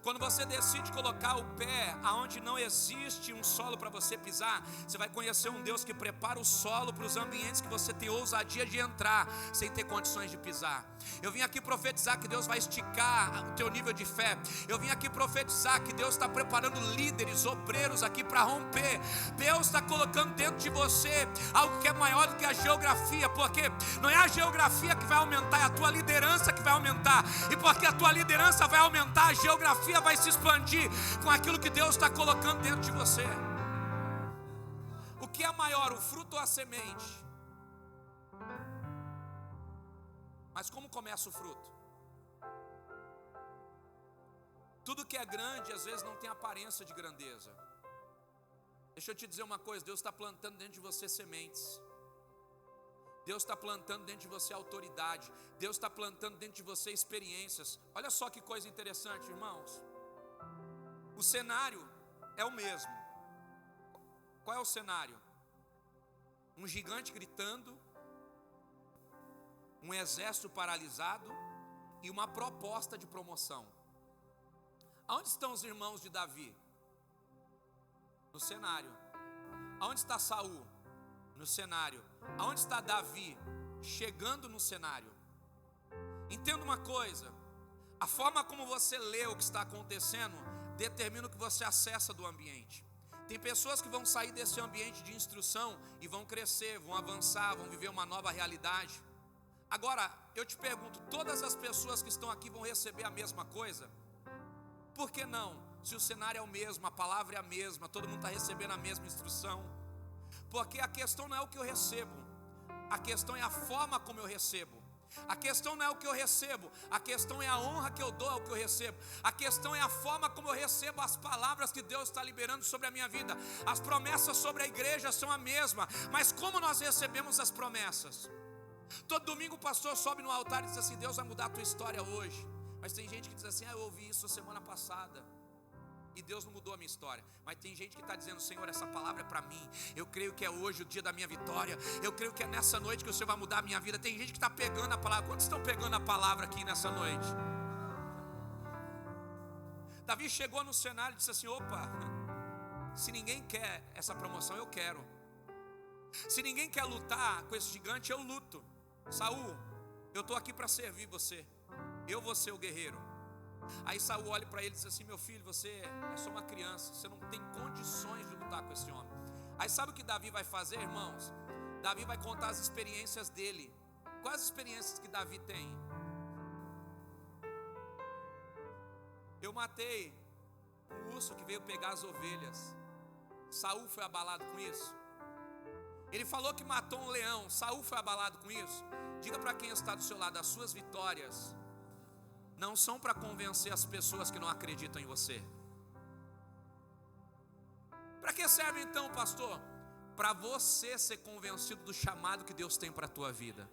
Quando você decide colocar o pé aonde não existe um solo para você pisar, você vai conhecer um Deus que prepara o solo para os ambientes que você tem ousadia de entrar sem ter condições de pisar. Eu vim aqui profetizar que Deus vai esticar o teu nível de fé. Eu vim aqui profetizar que Deus está preparando líderes, obreiros aqui para romper. Deus está colocando dentro de você algo que é maior do que a geografia, porque não é a geografia que vai aumentar, é a tua liderança que vai aumentar. E porque a tua liderança vai aumentar, a geografia vai se expandir com aquilo que Deus está colocando dentro de você. O que é maior, o fruto ou a semente? Mas como começa o fruto? Tudo que é grande às vezes não tem aparência de grandeza. Deixa eu te dizer uma coisa, Deus está plantando dentro de você sementes. Deus está plantando dentro de você autoridade. Deus está plantando dentro de você experiências. Olha só que coisa interessante, irmãos. O cenário é o mesmo. Qual é o cenário? Um gigante gritando, um exército paralisado e uma proposta de promoção. Aonde estão os irmãos de Davi? No cenário. Aonde está Saul? No cenário. Aonde está Davi? Chegando no cenário. Entenda uma coisa: a forma como você lê o que está acontecendo determina o que você acessa do ambiente. Tem pessoas que vão sair desse ambiente de instrução e vão crescer, vão avançar, vão viver uma nova realidade. Agora, eu te pergunto, todas as pessoas que estão aqui vão receber a mesma coisa? Por que não? Se o cenário é o mesmo, a palavra é a mesma, todo mundo está recebendo a mesma instrução. Porque a questão não é o que eu recebo, a questão é a forma como eu recebo. A questão não é o que eu recebo, a questão é a honra que eu dou ao que eu recebo. A questão é a forma como eu recebo as palavras que Deus está liberando sobre a minha vida. As promessas sobre a igreja são a mesma, mas como nós recebemos as promessas? Todo domingo o pastor sobe no altar e diz assim: Deus vai mudar a tua história hoje. Mas tem gente que diz assim: eu ouvi isso semana passada e Deus não mudou a minha história. Mas tem gente que está dizendo: Senhor, essa palavra é para mim. Eu creio que é hoje o dia da minha vitória. Eu creio que é nessa noite que o Senhor vai mudar a minha vida. Tem gente que está pegando a palavra. Quantos estão pegando a palavra aqui nessa noite? Davi chegou no cenário e disse assim: opa, se ninguém quer essa promoção, eu quero. Se ninguém quer lutar com esse gigante, eu luto. Saul, eu estou aqui para servir você. Eu vou ser o guerreiro. Aí Saul olha para ele e diz assim: meu filho, você é só uma criança, você não tem condições de lutar com esse homem. Aí sabe o que Davi vai fazer, irmãos? Davi vai contar as experiências dele. Quais as experiências que Davi tem? Eu matei um urso que veio pegar as ovelhas. Saul foi abalado com isso? Ele falou que matou um leão. Saul foi abalado com isso? Diga para quem está do seu lado: as suas vitórias não são para convencer as pessoas que não acreditam em você. Para que serve então, pastor? Para você ser convencido do chamado que Deus tem para a tua vida.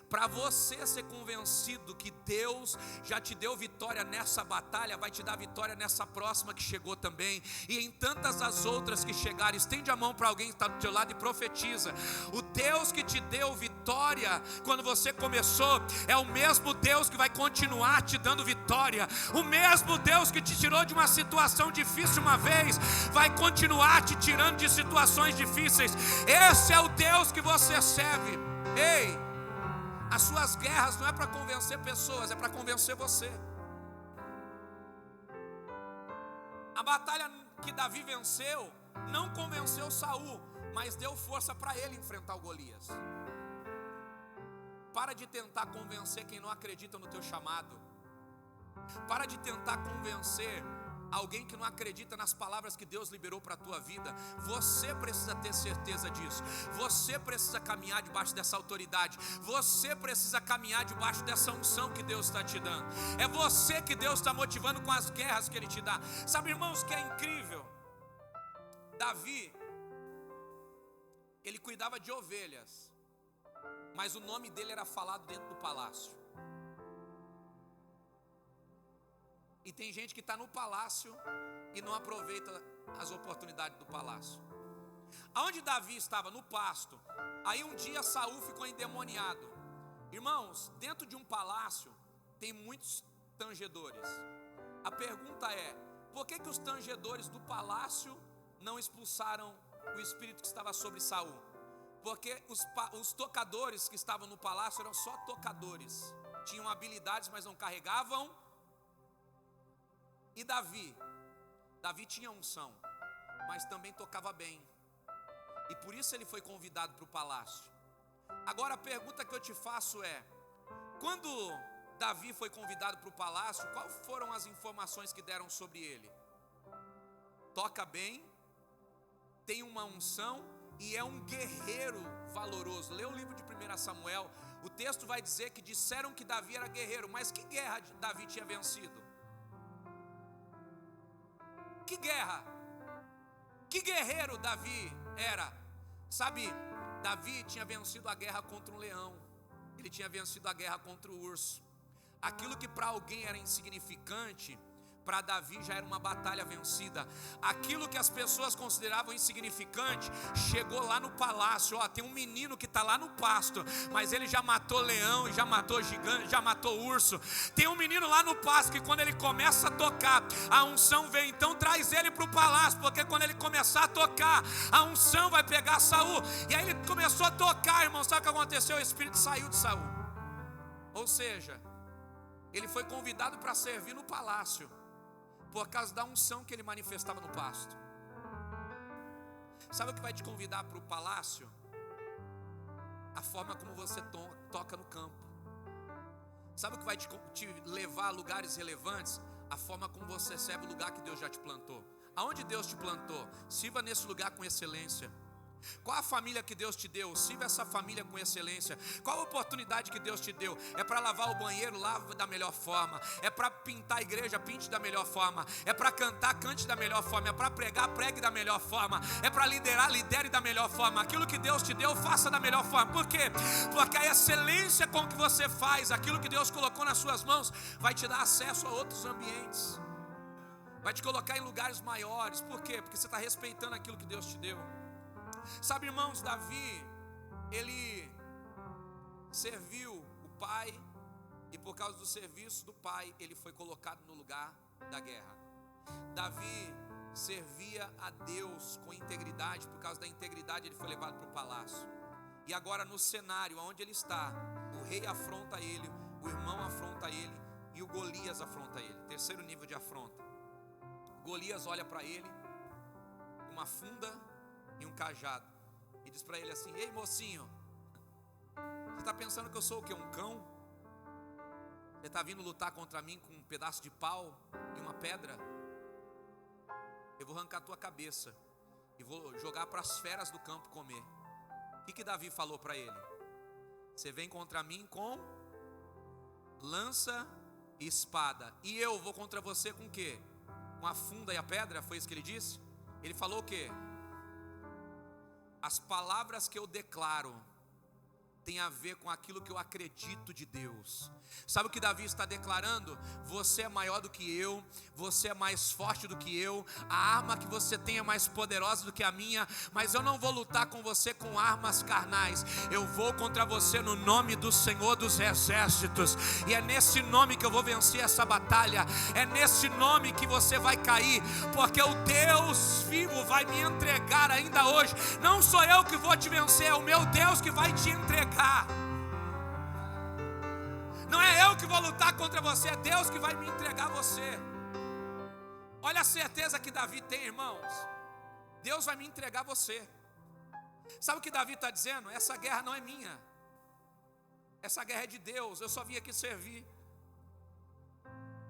Para você ser convencido que Deus já te deu vitória nessa batalha, vai te dar vitória nessa próxima que chegou também, e em tantas as outras que chegarem. Estende a mão para alguém que está do teu lado e profetiza: o Deus que te deu vitória quando você começou é o mesmo Deus que vai continuar te dando vitória. O mesmo Deus que te tirou de uma situação difícil uma vez, vai continuar te tirando de situações difíceis. Esse é o Deus que você serve. Ei, as suas guerras não é para convencer pessoas, é para convencer você. A batalha que Davi venceu não convenceu Saul, mas deu força para ele enfrentar o Golias. Para de tentar convencer quem não acredita no teu chamado. Para de tentar convencer alguém que não acredita nas palavras que Deus liberou para a tua vida. Você precisa ter certeza disso. Você precisa caminhar debaixo dessa autoridade. Você precisa caminhar debaixo dessa unção que Deus está te dando. É você que Deus está motivando com as guerras que Ele te dá. Sabe, irmãos, que é incrível? Davi, ele cuidava de ovelhas, mas o nome dele era falado dentro do palácio. E tem gente que está no palácio e não aproveita as oportunidades do palácio. Aonde Davi estava? No pasto. Aí um dia Saul ficou endemoniado. Irmãos, dentro de um palácio tem muitos tangedores. A pergunta é: por que os tangedores do palácio não expulsaram o espírito que estava sobre Saul? Porque os tocadores que estavam no palácio eram só tocadores, tinham habilidades, mas não carregavam. E Davi tinha unção, mas também tocava bem, e por isso ele foi convidado para o palácio. Agora a pergunta que eu te faço é: quando Davi foi convidado para o palácio, quais foram as informações que deram sobre ele? Toca bem, tem uma unção e é um guerreiro valoroso. Lê o livro de 1 Samuel, o texto vai dizer que disseram que Davi era guerreiro, mas que guerra Davi tinha vencido? Que guerra? Que guerreiro Davi era? Sabe, Davi tinha vencido a guerra contra um leão, ele tinha vencido a guerra contra o urso. Aquilo que para alguém era insignificante, para Davi já era uma batalha vencida. Aquilo que as pessoas consideravam insignificante, chegou lá no palácio. Tem um menino que está lá no pasto, mas ele já matou leão, já matou gigante, já matou urso. Tem um menino lá no pasto que quando ele começa a tocar, a unção vem. Então traz ele para o palácio, porque quando ele começar a tocar, a unção vai pegar Saul. E aí ele começou a tocar, irmão. Sabe o que aconteceu? O espírito saiu de Saul. Ou seja, ele foi convidado para servir no palácio, por causa da unção que ele manifestava no pasto. Sabe o que vai te convidar para o palácio? A forma como você toca no campo. Sabe o que vai te levar a lugares relevantes? A forma como você serve o lugar que Deus já te plantou. Aonde Deus te plantou, sirva nesse lugar com excelência. Qual a família que Deus te deu? Sirva essa família com excelência. Qual a oportunidade que Deus te deu? É para lavar o banheiro, lave da melhor forma. É para pintar a igreja, pinte da melhor forma. É para cantar, cante da melhor forma. É para pregar, pregue da melhor forma. É para liderar, lidere da melhor forma. Aquilo que Deus te deu, faça da melhor forma. Por quê? Porque a excelência com que você faz, aquilo que Deus colocou nas suas mãos, vai te dar acesso a outros ambientes, vai te colocar em lugares maiores. Por quê? Porque você está respeitando aquilo que Deus te deu. Sabe, irmãos, Davi, ele serviu o pai, e por causa do serviço do pai, ele foi colocado no lugar da guerra. Davi servia a Deus com integridade, por causa da integridade ele foi levado para o palácio. E agora no cenário onde ele está, o rei afronta ele, o irmão afronta ele e o Golias afronta ele. Terceiro nível de afronta. Golias olha para ele, uma funda e um cajado, e diz para ele assim: ei mocinho, você está pensando que eu sou o quê? Um cão? Você está vindo lutar contra mim com um pedaço de pau e uma pedra? Eu vou arrancar a tua cabeça e vou jogar para as feras do campo comer. O que Davi falou para ele? Você vem contra mim com lança e espada, e eu vou contra você com o quê? Com a funda e a pedra? Foi isso que ele disse? Ele falou o quê? As palavras que eu declaro tem a ver com aquilo que eu acredito de Deus. Sabe o que Davi está declarando? Você é maior do que eu, você é mais forte do que eu, a arma que você tem é mais poderosa do que a minha, mas eu não vou lutar com você com armas carnais, eu vou contra você no nome do Senhor dos Exércitos, e é nesse nome que eu vou vencer essa batalha, é nesse nome que você vai cair, porque o Deus vivo vai me entregar ainda hoje. Não sou eu que vou te vencer, é o meu Deus que vai te entregar. Não é eu que vou lutar contra você, é Deus que vai me entregar você. Olha a certeza que Davi tem, irmãos. Deus vai me entregar você. Sabe o que Davi está dizendo? Essa guerra não é minha, essa guerra é de Deus, eu só vim aqui servir.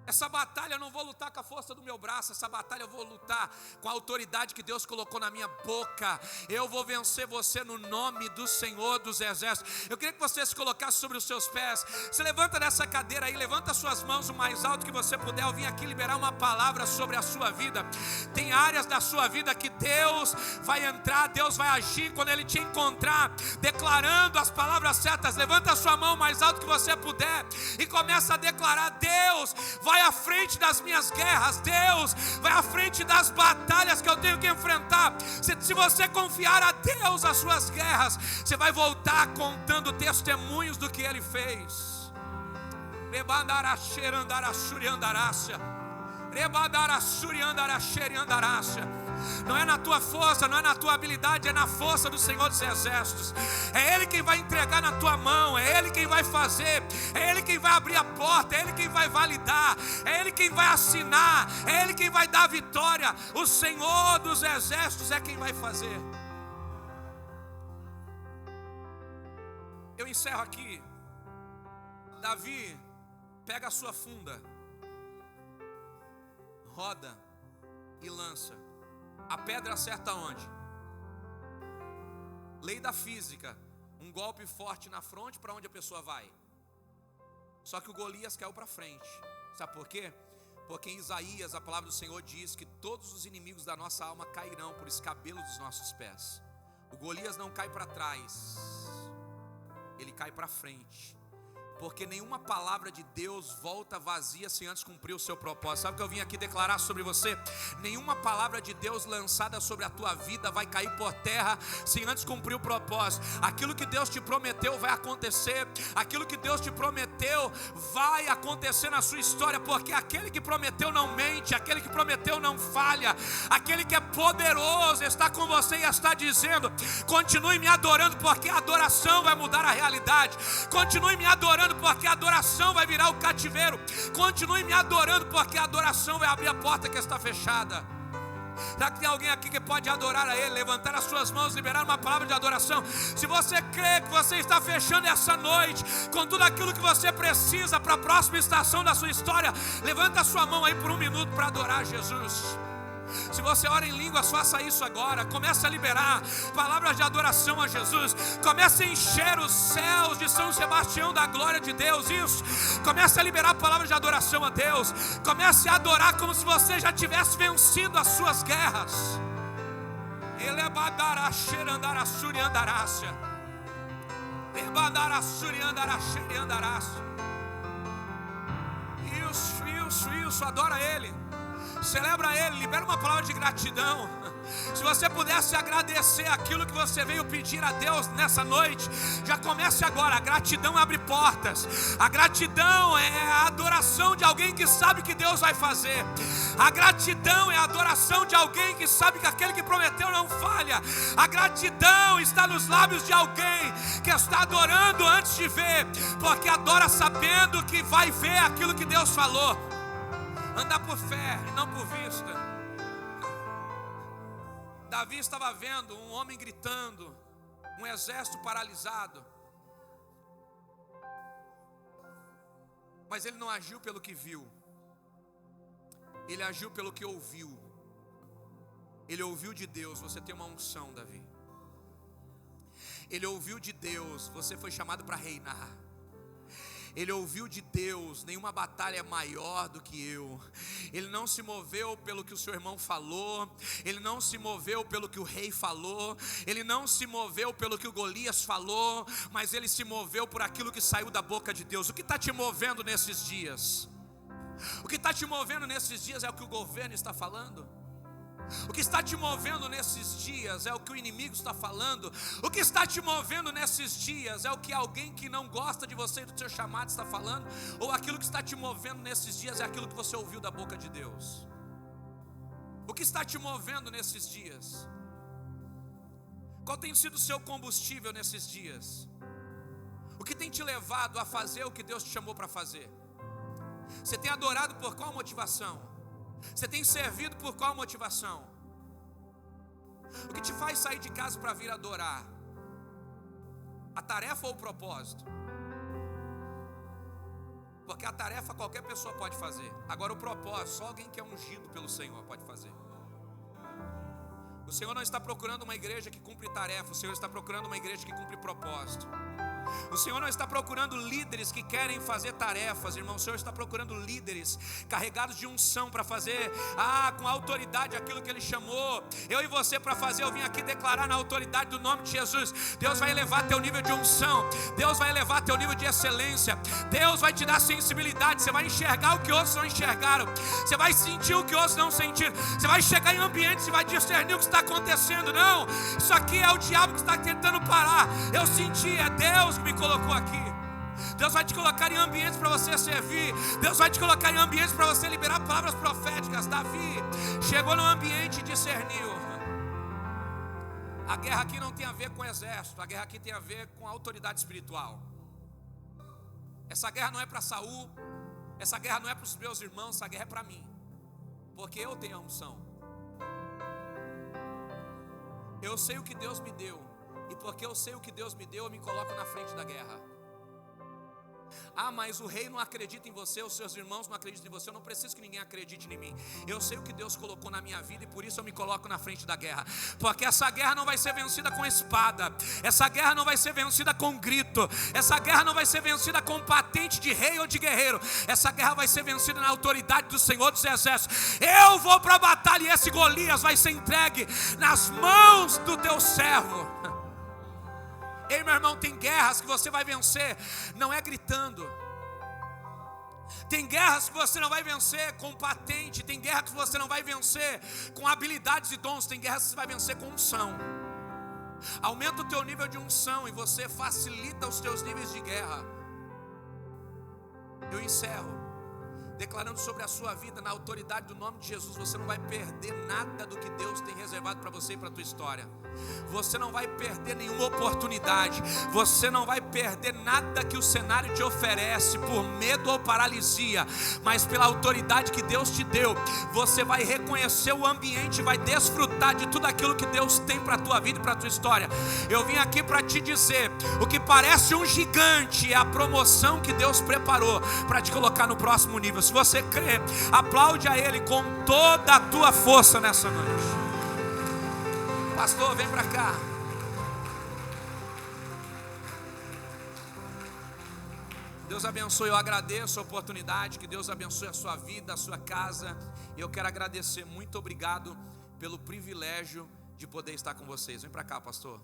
Essa batalha eu não vou lutar com a força do meu braço, essa batalha eu vou lutar com a autoridade que Deus colocou na minha boca. Eu vou vencer você no nome do Senhor dos Exércitos. Eu queria que você se colocasse sobre os seus pés. Se levanta dessa cadeira aí, levanta suas mãos o mais alto que você puder. Eu vim aqui liberar uma palavra sobre a sua vida. Tem áreas da sua vida que Deus vai entrar, Deus vai agir quando Ele te encontrar, declarando as palavras certas. Levanta a sua mão o mais alto que você puder e começa a declarar: Deus vai à frente das minhas guerras. Deus vai à frente das batalhas que eu tenho que enfrentar. Se você confiar a Deus as suas guerras, você vai voltar contando testemunhos do que Ele fez. Não é na tua força, não é na tua habilidade, é na força do Senhor dos Exércitos. É Ele quem vai entregar na tua mão, é Ele quem vai fazer, é Ele quem vai abrir a porta, é Ele quem vai validar, é Ele quem vai assinar, é Ele quem vai dar a vitória. O Senhor dos Exércitos é quem vai fazer. Eu encerro aqui. Davi pega a sua funda, roda e lança. A pedra acerta onde? Lei da física. Um golpe forte na fronte, para onde a pessoa vai? Só que o Golias caiu para frente. Sabe por quê? Porque em Isaías a palavra do Senhor diz que todos os inimigos da nossa alma cairão por escabelo dos nossos pés. O Golias não cai para trás, ele cai para frente. Porque nenhuma palavra de Deus volta vazia sem antes cumprir o seu propósito. Sabe o que eu vim aqui declarar sobre você? Nenhuma palavra de Deus lançada sobre a tua vida vai cair por terra sem antes cumprir o propósito. Aquilo que Deus te prometeu vai acontecer. Aquilo que Deus te prometeu vai acontecer na sua história. Porque aquele que prometeu não mente, aquele que prometeu não falha. Aquele que é poderoso está com você e está dizendo: continue me adorando, porque a adoração vai mudar a realidade. Continue me adorando, porque a adoração vai virar o cativeiro. Continue me adorando, porque a adoração vai abrir a porta que está fechada. Será que tem alguém aqui que pode adorar a Ele? Levantar as suas mãos, liberar uma palavra de adoração. Se você crê que você está fechando essa noite com tudo aquilo que você precisa para a próxima estação da sua história, levanta a sua mão aí por um minuto para adorar Jesus. Se você ora em línguas, faça isso agora. Comece a liberar palavras de adoração a Jesus. Comece a encher os céus de São Sebastião da glória de Deus. Isso. Comece a liberar palavras de adoração a Deus. Comece a adorar como se você já tivesse vencido as suas guerras. Isso, adora Ele. Celebra Ele, libera uma palavra de gratidão. Se você pudesse agradecer aquilo que você veio pedir a Deus nessa noite, já comece agora. A gratidão abre portas. A gratidão é a adoração de alguém que sabe que Deus vai fazer. A gratidão é a adoração de alguém que sabe que aquele que prometeu não falha. A gratidão está nos lábios de alguém que está adorando antes de ver, porque adora sabendo que vai ver aquilo que Deus falou. Andar por fé e não por vista. Davi estava vendo um homem gritando, um exército paralisado. Mas ele não agiu pelo que viu. Ele agiu pelo que ouviu. Ele ouviu de Deus: você tem uma unção, Davi. Ele ouviu de Deus: você foi chamado para reinar. Ele ouviu de Deus: nenhuma batalha é maior do que eu. Ele não se moveu pelo que o seu irmão falou. Ele não se moveu pelo que o rei falou. Ele não se moveu pelo que o Golias falou. Mas ele se moveu por aquilo que saiu da boca de Deus. O que está te movendo nesses dias? O que está te movendo nesses dias é o que o governo está falando? O que está te movendo nesses dias é o que o inimigo está falando? O que está te movendo nesses dias é o que alguém que não gosta de você e do seu chamado está falando? Ou aquilo que está te movendo nesses dias é aquilo que você ouviu da boca de Deus? O que está te movendo nesses dias? Qual tem sido o seu combustível nesses dias? O que tem te levado a fazer o que Deus te chamou para fazer? Você tem adorado por qual motivação? Você tem servido por qual motivação? O que te faz sair de casa para vir adorar? A tarefa ou o propósito? Porque a tarefa qualquer pessoa pode fazer. Agora o propósito, só alguém que é ungido pelo Senhor pode fazer. O Senhor não está procurando uma igreja que cumpre tarefa. O Senhor está procurando uma igreja que cumpre propósito. O Senhor não está procurando líderes que querem fazer tarefas, irmão. O Senhor está procurando líderes carregados de unção para fazer, com autoridade aquilo que Ele chamou eu e você para fazer. Eu vim aqui declarar na autoridade do nome de Jesus. Deus vai elevar teu nível de unção. Deus vai elevar teu nível de excelência. Deus vai te dar sensibilidade. Você vai enxergar o que outros não enxergaram. Você vai sentir o que outros não sentiram. Você vai chegar em ambientes e vai discernir o que está acontecendo. Não, isso aqui é o diabo que está tentando parar. Eu senti, é Deus que me colocou aqui. Deus vai te colocar em ambientes para você servir. Deus vai te colocar em ambientes para você liberar palavras proféticas. Davi chegou no ambiente e discerniu. A guerra aqui não tem a ver com o exército. A guerra aqui tem a ver com a autoridade espiritual. Essa guerra não é para Saul. Essa guerra não é para os meus irmãos. Essa guerra é para mim, porque eu tenho a unção. Eu sei o que Deus me deu, e porque eu sei o que Deus me deu, eu me coloco na frente da guerra. Mas o rei não acredita em você, os seus irmãos não acreditam em você. Eu não preciso que ninguém acredite em mim. Eu sei o que Deus colocou na minha vida, e por isso eu me coloco na frente da guerra. Porque essa guerra não vai ser vencida com espada. Essa guerra não vai ser vencida com grito. Essa guerra não vai ser vencida com patente de rei ou de guerreiro. Essa guerra vai ser vencida na autoridade do Senhor dos Exércitos. Eu vou para a batalha, e esse Golias vai ser entregue nas mãos do teu servo. Ei, meu irmão, tem guerras que você vai vencer não é gritando. Tem guerras que você não vai vencer com patente. Tem guerras que você não vai vencer com habilidades e dons. Tem guerras que você vai vencer com unção. Aumenta o teu nível de unção e você facilita os teus níveis de guerra. Eu encerro declarando sobre a sua vida, na autoridade do nome de Jesus, você não vai perder nada do que Deus tem reservado para você e para a tua história. Você não vai perder nenhuma oportunidade. Você não vai perder nada que o cenário te oferece por medo ou paralisia, mas pela autoridade que Deus te deu, você vai reconhecer o ambiente e vai desfrutar de tudo aquilo que Deus tem para a tua vida e para a tua história. Eu vim aqui para te dizer, o que parece um gigante é a promoção que Deus preparou para te colocar no próximo nível. Se você crê, aplaude a Ele com toda a tua força nessa noite. Pastor, vem para cá. Deus abençoe, eu agradeço a oportunidade. Que Deus abençoe a sua vida, a sua casa. Eu quero agradecer, muito obrigado pelo privilégio de poder estar com vocês. Vem para cá, pastor.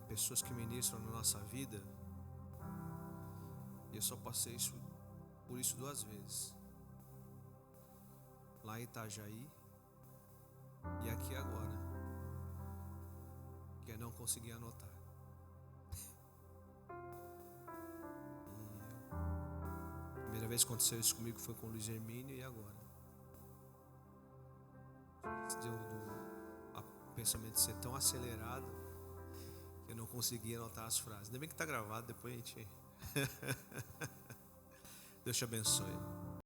Pessoas que ministram na nossa vida, e eu só passei por isso 2 vezes, lá em Itajaí e aqui agora, que eu não consegui anotar. E a primeira vez que aconteceu isso comigo foi com o Luiz Hermínio, e agora deu o pensamento de ser tão acelerado, eu não consegui anotar as frases. Ainda bem que está gravado, depois a gente... Deus te abençoe.